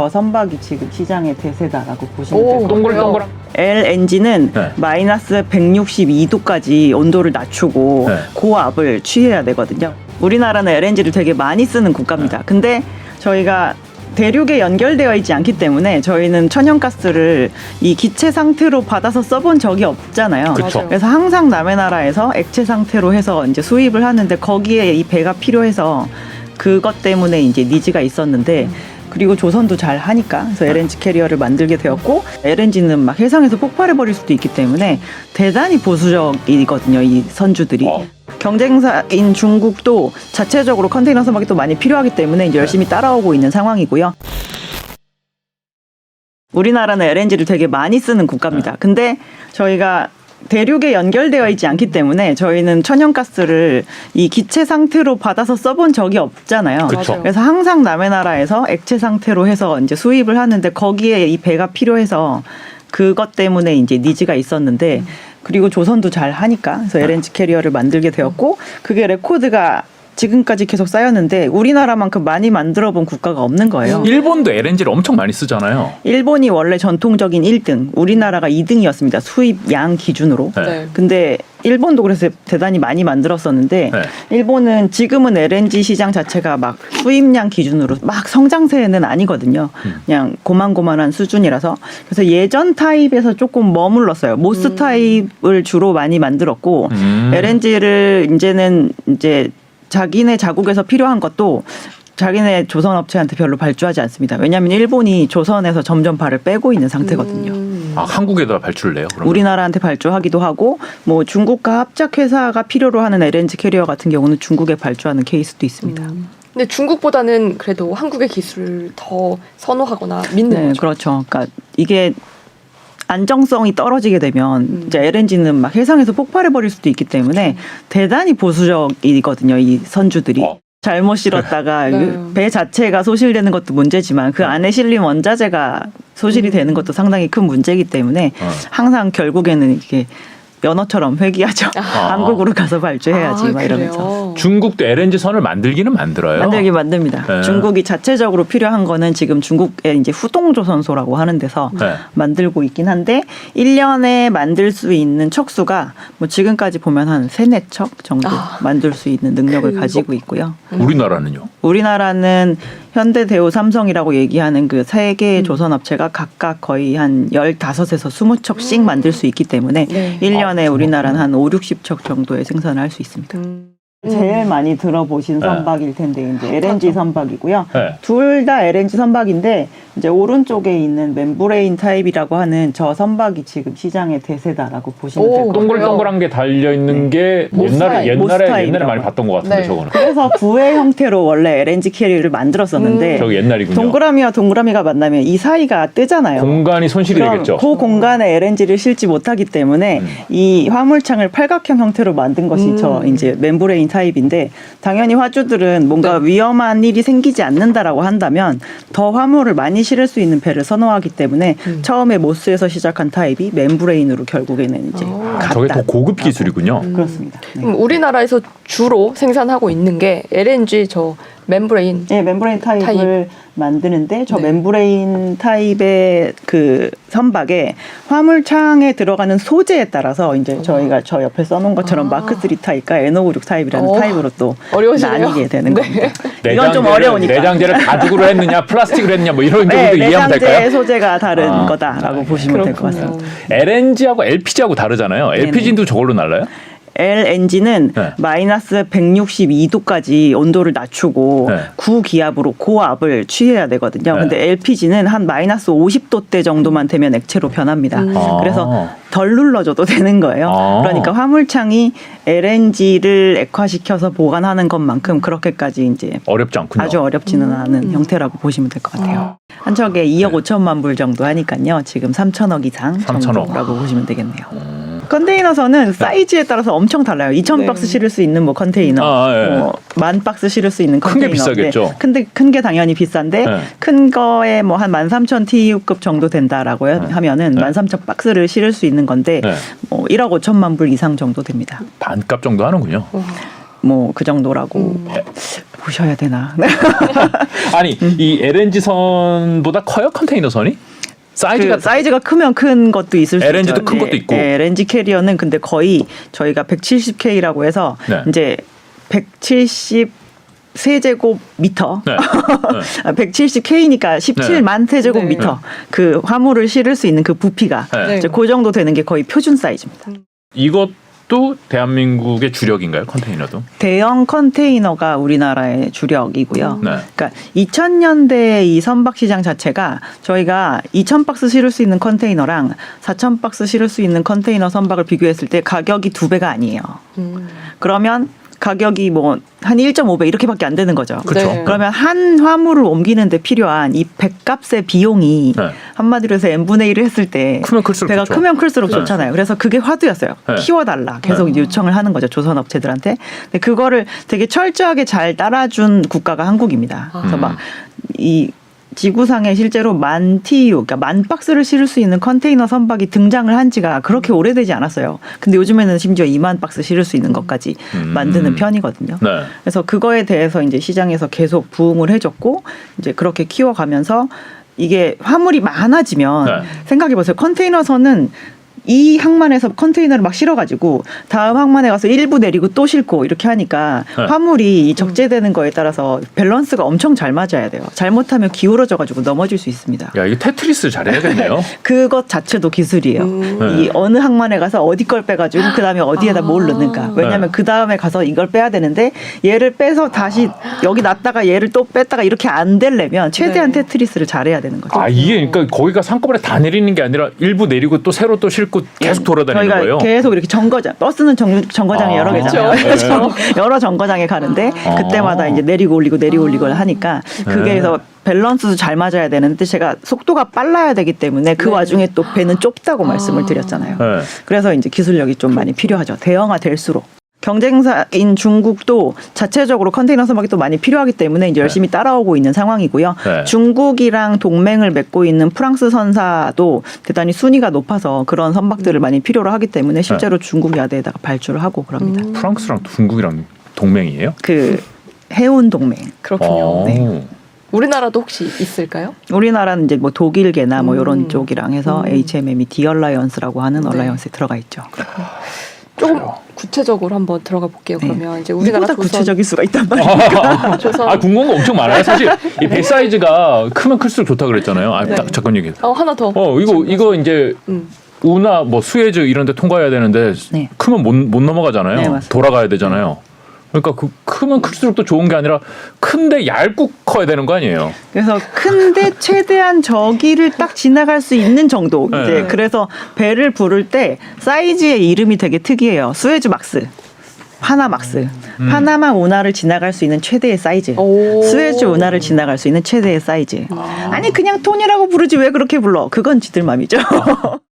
저 선박이 지금 시장의 대세다라고 보시면 될 것 같아요. 동글동글한. LNG는 네. 마이너스 162도까지 온도를 낮추고 네. 고압을 취해야 되거든요. 우리나라는 LNG를 되게 많이 쓰는 국가입니다. 근데 저희가 대륙에 연결되어 있지 않기 때문에 저희는 천연가스를 이 기체 상태로 받아서 써본 적이 없잖아요. 그쵸. 그래서 항상 남의 나라에서 액체 상태로 해서 이제 수입을 하는데 거기에 이 배가 필요해서 그것 때문에 이제 니즈가 있었는데 그리고 조선도 잘 하니까 그래서 LNG 캐리어를 만들게 되었고 LNG는 막 해상에서 폭발해버릴 수도 있기 때문에 대단히 보수적이거든요. 이 선주들이. 경쟁사인 중국도 자체적으로 컨테이너 선박이 또 많이 필요하기 때문에 이제 열심히 따라오고 있는 상황이고요. 우리나라는 LNG를 되게 많이 쓰는 국가입니다. 근데 저희가 대륙에 연결되어 있지 않기 때문에 저희는 천연가스를 이 기체 상태로 받아서 써본 적이 없잖아요. 그쵸. 그래서 항상 남의 나라에서 액체 상태로 해서 이제 수입을 하는데 거기에 이 배가 필요해서 그것 때문에 이제 니즈가 있었는데 그리고 조선도 잘 하니까 그래서 LNG 캐리어를 만들게 되었고 그게 레코드가 지금까지 계속 쌓였는데 우리나라만큼 많이 만들어 본 국가가 없는 거예요. 일본도 LNG를 엄청 많이 쓰잖아요. 일본이 원래 전통적인 1등, 우리나라가 2등이었습니다. 수입 양 기준으로. 네. 근데 일본도 그래서 대단히 많이 만들었었는데 네. 일본은 지금은 LNG 시장 자체가 막 수입량 기준으로 막 성장세는 아니거든요. 그냥 고만고만한 수준이라서 그래서 예전 타입에서 조금 머물렀어요. 모스 타입을 주로 많이 만들었고 LNG를 이제는 이제 자기네 자국에서 필요한 것도 자기네 조선업체한테 별로 발주하지 않습니다. 왜냐하면 일본이 조선에서 점점 발을 빼고 있는 상태거든요. 아, 한국에다 발주를 내요? 그러면? 우리나라한테 발주하기도 하고 뭐 중국과 합작회사가 필요로 하는 LNG 캐리어 같은 경우는 중국에 발주하는 케이스도 있습니다. 근데 중국보다는 그래도 한국의 기술을 더 선호하거나 믿는 네, 거죠. 그렇죠. 그러니까 이게 안정성이 떨어지게 되면 이제 LNG는 막 해상에서 폭발해버릴 수도 있기 때문에 대단히 보수적이거든요. 이 선주들이. 잘못 실었다가 네. 배 자체가 소실되는 것도 문제지만 그 안에 실린 원자재가 소실이 되는 것도 상당히 큰 문제이기 때문에 항상 결국에는 이게 연어처럼 회귀하죠. 한국으로 가서 발주해야지 막 이러면서. 중국도 LNG 선을 만들기는 만들어요. 만듭니다. 네. 중국이 자체적으로 필요한 거는 지금 중국의 이제 후동조선소라고 하는 데서 네. 만들고 있긴 한데 1년에 만들 수 있는 척수가 뭐 지금까지 보면 한 3-4척 정도 만들 수 있는 능력을 가지고 있고요. 우리나라는요? 우리나라는 현대, 대우, 삼성이라고 얘기하는 그 세 개의 조선업체가 각각 거의 한 15에서 20척씩 만들 수 있기 때문에 네. 1년에 우리나라는 한 5-60척 정도의 생산을 할 수 있습니다. 제일 많이 들어보신 선박일 텐데 이제 LNG 선박이고요. 네. 둘 다 LNG 선박인데 이제 오른쪽에 있는 멤브레인 타입이라고 하는 저 선박이 지금 시장의 대세다라고 보시면 될 것 같아요. 동글동글한 게 달려 있는 게 모스 옛날에 많이 타입이라고. 봤던 것 같은데 네. 저거는. 그래서 구의 형태로 원래 LNG 캐리어를 만들었었는데 저기 옛날이군요. 동그라미와 동그라미가 만나면 이 사이가 뜨잖아요. 공간이 손실이 그럼 되겠죠. 그 공간에 LNG를 실지 못하기 때문에 이 화물창을 팔각형 형태로 만든 것이 저 이제 멤브레인 타입인데 당연히 화주들은 뭔가 위험한 일이 생기지 않는다라고 한다면 더 화물을 많이 실을 수 있는 배를 선호하기 때문에 처음에 모스에서 시작한 타입이 멤브레인으로 결국에는 이제 갔다. 저게 더 고급 기술이군요. 그렇습니다. 네. 그럼 우리나라에서 주로 생산하고 있는 게 LNG 저 멤브레인. 네, 멤브레인 타입을 만드는데 저 네. 멤브레인 타입의 그 선박에 화물창에 들어가는 소재에 따라서 이제 저희가 저 옆에 써놓은 것처럼 마크 3 타입과 N596 타입이라는 타입으로 또 어려우시네요. 나뉘게 되는 네. 겁니다. 이건 좀 어려우니까. 내장재를 가죽으로 했느냐 플라스틱으로 했느냐 뭐 이런 정도 네, 이해하면 될까요? 내장재 소재가 다른 거다라고 보시면 될 것 그렇군요. 같습니다. LNG하고 LPG하고 다르잖아요. LPG도 저걸로 날라요? LNG는 네. 마이너스 162도까지 온도를 낮추고 네. 구기압으로 고압을 취해야 되거든요. 네. 근데 LPG는 한 마이너스 50도대 정도만 되면 액체로 변합니다. 그래서 덜 눌러줘도 되는 거예요. 그러니까 화물창이 LNG를 액화시켜서 보관하는 것만큼 그렇게까지 이제 어렵지 않군요. 아주 어렵지는 않은 형태라고 보시면 될 것 같아요. 한 척에 2억 5천만 불 정도 하니까요. 지금 3천억 이상 3천억. 정도라고 보시면 되겠네요. 컨테이너선은 사이즈에 따라서 엄청 달라요. 2,000박스 실을 수 있는 뭐 컨테이너, 예. 뭐 10,000박스 실을 수 있는 큰 게 컨테이너. 비싸겠죠. 근데 큰 게 당연히 비싼데 네. 큰 거에 뭐 한 13,000 TU급 정도 된다라고 하면은 13,000박스를 실을 수 있는 건데 네. 뭐 1억 5천만 불 이상 정도 됩니다. 반값 정도 하는군요. 뭐 그 정도라고 보셔야 되나? 아니 이 LNG 선보다 커요 컨테이너 선이? 사이즈가 사이즈가 크면 큰 것도 있을 수 있죠. LNG도 큰 것도 있고. 네, LNG 캐리어는 근데 거의 저희가 170K라고 해서 네. 이제 170 세제곱미터, 네. 170K니까 17만 세제곱미터 네. 그 화물을 실을 수 있는 그 부피가 네. 이제 그 정도 되는 게 거의 표준 사이즈입니다. 이것도 대한민국의 주력인가요 컨테이너도? 대형 컨테이너가 우리나라의 주력이고요. 네. 그러니까 2000년대 이 선박 시장 자체가 저희가 2000박스 실을 수 있는 컨테이너랑 4000박스 실을 수 있는 컨테이너 선박을 비교했을 때 가격이 2배가 아니에요. 그러면 가격이 뭐 한 1.5배 이렇게밖에 안 되는 거죠. 그렇죠. 네. 그러면 한 화물을 옮기는데 필요한 이 배값의 비용이 네. 한마디로 해서 n분의 1을 했을 때 크면 클수록 배가 좋죠. 크면 클수록 네. 좋잖아요. 그래서 그게 화두였어요. 네. 키워달라. 계속 네. 요청을 하는 거죠. 조선 업체들한테. 근데 그거를 되게 철저하게 잘 따라준 국가가 한국입니다. 그래서 막 이 지구상에 실제로 만 TU, 그러니까 만 박스를 실을 수 있는 컨테이너 선박이 등장을 한 지가 그렇게 오래되지 않았어요. 근데 요즘에는 심지어 2만 박스 실을 수 있는 것까지 만드는 편이거든요. 네. 그래서 그거에 대해서 이제 시장에서 계속 부응을 해줬고 이제 그렇게 키워가면서 이게 화물이 많아지면 네. 생각해보세요. 컨테이너선은 이 항만에서 컨테이너를 막 실어가지고 다음 항만에 가서 일부 내리고 또 싣고 이렇게 하니까 네. 화물이 이 적재되는 거에 따라서 밸런스가 엄청 잘 맞아야 돼요. 잘못하면 기울어져가지고 넘어질 수 있습니다. 야 이거 테트리스 잘해야겠네요. 그것 자체도 기술이에요. 네. 이 어느 항만에 가서 어디 걸 빼가지고 그 다음에 어디에다 뭘 넣는가. 왜냐하면 네. 그 다음에 가서 이걸 빼야 되는데 얘를 빼서 다시 여기 놨다가 얘를 또 뺐다가 이렇게 안 되려면 최대한 네. 테트리스를 잘해야 되는 거죠. 아 이게 그러니까 거기가 한꺼번에 다 내리는 게 아니라 일부 내리고 또 새로 또 싣고 계속 돌아다니는 저희가 거예요. 계속 이렇게 정거장, 버스는 정거장이 여러 개잖아요. 그렇죠. 여러 정거장에 가는데 아. 그때마다 이제 내리고 올리고 내리고 올리고 하니까 그게 네. 그래서 밸런스도 잘 맞아야 되는데 제가 속도가 빨라야 되기 때문에 그 네. 와중에 또 배는 좁다고 말씀을 드렸잖아요. 네. 그래서 이제 기술력이 좀 많이 필요하죠. 대형화 될수록. 경쟁사인 중국도 자체적으로 컨테이너 선박이 또 많이 필요하기 때문에 이제 열심히 따라오고 있는 상황이고요. 네. 중국이랑 동맹을 맺고 있는 프랑스 선사도 대단히 순위가 높아서 그런 선박들을 많이 필요로 하기 때문에 실제로 중국 야대에다가 발주를 하고 그럽니다. 프랑스랑 중국이랑 동맹이에요? 그 해운 동맹. 그렇군요. 네. 우리나라도 혹시 있을까요? 우리나라는 이제 뭐 독일계나 뭐 이런 쪽이랑 해서 HMM이 디얼라이언스라고 하는 네. 얼라이언스에 들어가 있죠. 조금 구체적으로 한번 들어가 볼게요. 네. 그러면 이제 우리나라 이보다 조선 구체적일 수가 있단 말이에요. 조선 아 궁금한 거 엄청 많아요. 사실 이 배 사이즈가 크면 클수록 좋다 그랬잖아요. 아 네. 잠깐 얘기해. 하나 더. 이거 이제 우나 뭐 수에즈 이런 데 통과해야 되는데 네. 크면 못 넘어가잖아요. 네, 맞습니다. 돌아가야 되잖아요. 그러니까 그 크면 클수록 또 좋은 게 아니라 큰데 얇고 커야 되는 거 아니에요. 그래서 큰데 최대한 저기를 딱 지나갈 수 있는 정도. 네. 이제 그래서 배를 부를 때 사이즈의 이름이 되게 특이해요. 수에즈 막스, 파나막스, 파나마 운하를 지나갈 수 있는 최대의 사이즈. 오. 수에즈 운하를 지나갈 수 있는 최대의 사이즈. 아니 그냥 톤이라고 부르지 왜 그렇게 불러? 그건 지들 맘이죠.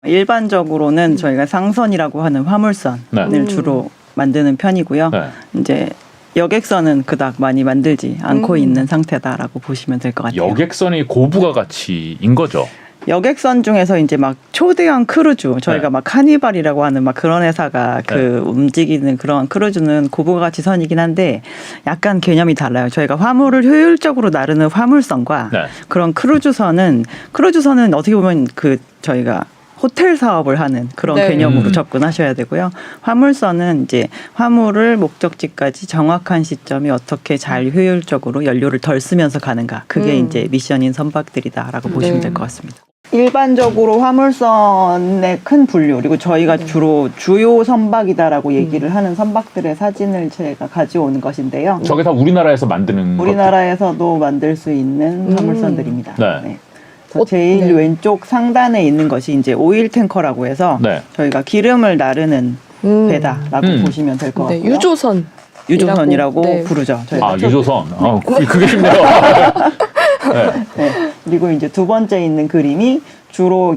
일반적으로는 저희가 상선이라고 하는 화물선을 네. 주로 만드는 편이고요. 네. 이제 여객선은 그닥 많이 만들지 않고 있는 상태다라고 보시면 될 것 같아요. 여객선이 고부가 가치인 거죠. 여객선 중에서 이제 막 초대형 크루즈 저희가 네. 막 카니발이라고 하는 막 그런 회사가 그 움직이는 그런 크루즈는 고부가치 선이긴 한데 약간 개념이 달라요. 저희가 화물을 효율적으로 나르는 화물선과 네. 그런 크루즈선은 어떻게 보면 그 저희가 호텔 사업을 하는 그런 네. 개념으로 접근하셔야 되고요. 화물선은 이제 화물을 목적지까지 정확한 시점에 어떻게 잘 효율적으로 연료를 덜 쓰면서 가는가. 그게 이제 미션인 선박들이다라고 보시면 될 것 같습니다. 일반적으로 화물선의 큰 분류 그리고 저희가 주로 주요 선박이다라고 얘기를 하는 선박들의 사진을 제가 가져오는 것인데요. 저게 다 우리나라에서 만드는 우리나라에서도 만들 수 있는 화물선들입니다. 네. 제일 네. 왼쪽 상단에 있는 것이 이제 오일 탱커라고 해서 네. 저희가 기름을 나르는 배다라고 보시면 될 것 네, 같고요. 유조선이라고 네. 부르죠. 저희가. 아 유조선. 그게 쉽네요. 네. 그리고 이제 두 번째 있는 그림이 주로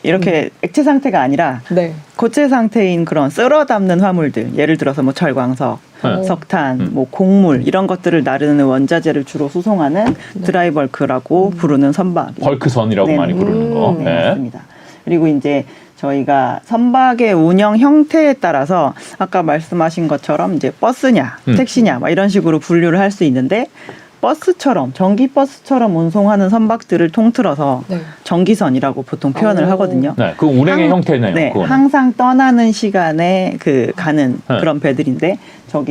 이렇게 액체 상태가 아니라 네. 고체 상태인 그런 쓸어 담는 화물들, 예를 들어서 뭐 철광석, 네. 석탄, 뭐 곡물 이런 것들을 나르는 원자재를 주로 수송하는 드라이벌크라고 부르는 선박. 벌크선이라고 네. 많이 부르는 거. 네, 네. 맞습니다. 그리고 이제 저희가 선박의 운영 형태에 따라서 아까 말씀하신 것처럼 이제 버스냐, 택시냐, 막 이런 식으로 분류를 할 수 있는데 버스처럼 전기 버스처럼 운송하는 선박들을 통틀어서 네. 전기선이라고 보통 표현을 오. 하거든요. 네, 그 운행의 형태네요. 네, 그거는. 항상 떠나는 시간에 가는 네. 그런 배들인데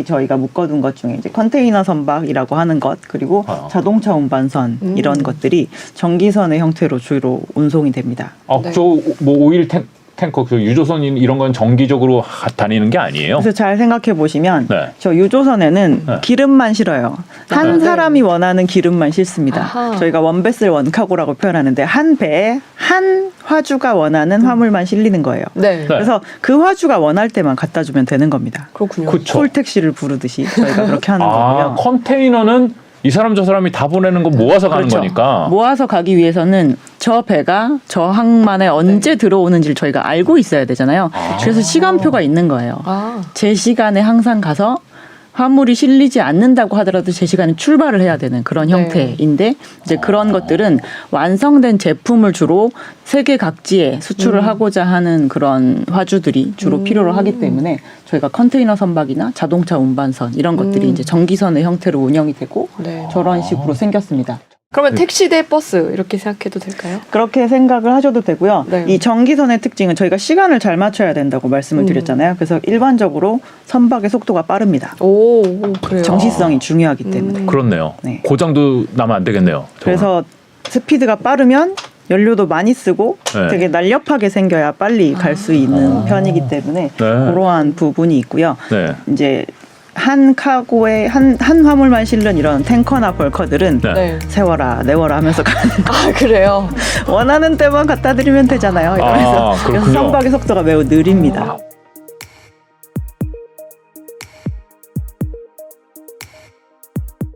저희가 묶어둔 것 중에 이제 컨테이너 선박이라고 하는 것 그리고 자동차 운반선 이런 것들이 전기선의 형태로 주로 운송이 됩니다. 네. 저뭐 오일 탱커, 그 유조선 이런 건 정기적으로 다니는 게 아니에요? 그래서 잘 생각해 보시면 네. 저 유조선에는 네. 기름만 실어요. 한 네. 사람이 원하는 기름만 실습니다. 아하. 저희가 원베슬 원카고라고 표현하는데 한 배에 한 화주가 원하는 화물만 실리는 거예요. 네. 그래서 그 화주가 원할 때만 갖다 주면 되는 겁니다. 그렇군요. 그쵸. 콜택시를 부르듯이 저희가 그렇게 하는 아, 거고요. 컨테이너는 이 사람 저 사람이 다 보내는 거 모아서 가는 그렇죠. 거니까. 모아서 가기 위해서는 저 배가 저 항만에 언제 들어오는지를 저희가 알고 있어야 되잖아요. 그래서 시간표가 있는 거예요. 아, 제 시간에 항상 가서 화물이 실리지 않는다고 하더라도 제 시간에 출발을 해야 되는 그런 네. 형태인데 이제 그런 것들은 완성된 제품을 주로 세계 각지에 수출을 하고자 하는 그런 화주들이 주로 필요로 하기 때문에 저희가 컨테이너 선박이나 자동차 운반선 이런 것들이 이제 전기선의 형태로 운영이 되고 네. 저런 식으로 생겼습니다. 그러면 택시 대 버스 이렇게 생각해도 될까요? 그렇게 생각을 하셔도 되고요. 네. 이 전기선의 특징은 저희가 시간을 잘 맞춰야 된다고 말씀을 드렸잖아요. 그래서 일반적으로 선박의 속도가 빠릅니다. 오, 그래요. 정시성이 중요하기 때문에. 그렇네요. 네. 고장도 나면 안 되겠네요. 저거는. 그래서 스피드가 빠르면 연료도 많이 쓰고 네. 되게 날렵하게 생겨야 빨리 갈 수 있는 편이기 때문에 그러한 부분이 있고요. 네. 이제 한 카고에 한 화물만 실는 이런 탱커나 벌커들은 네. 네. 세워라 내워라 하면서 가는 아, 그래요. 원하는 때만 갖다 드리면 되잖아요. 이러면서 아, 그렇군요. 그래서 선박의 속도가 매우 느립니다.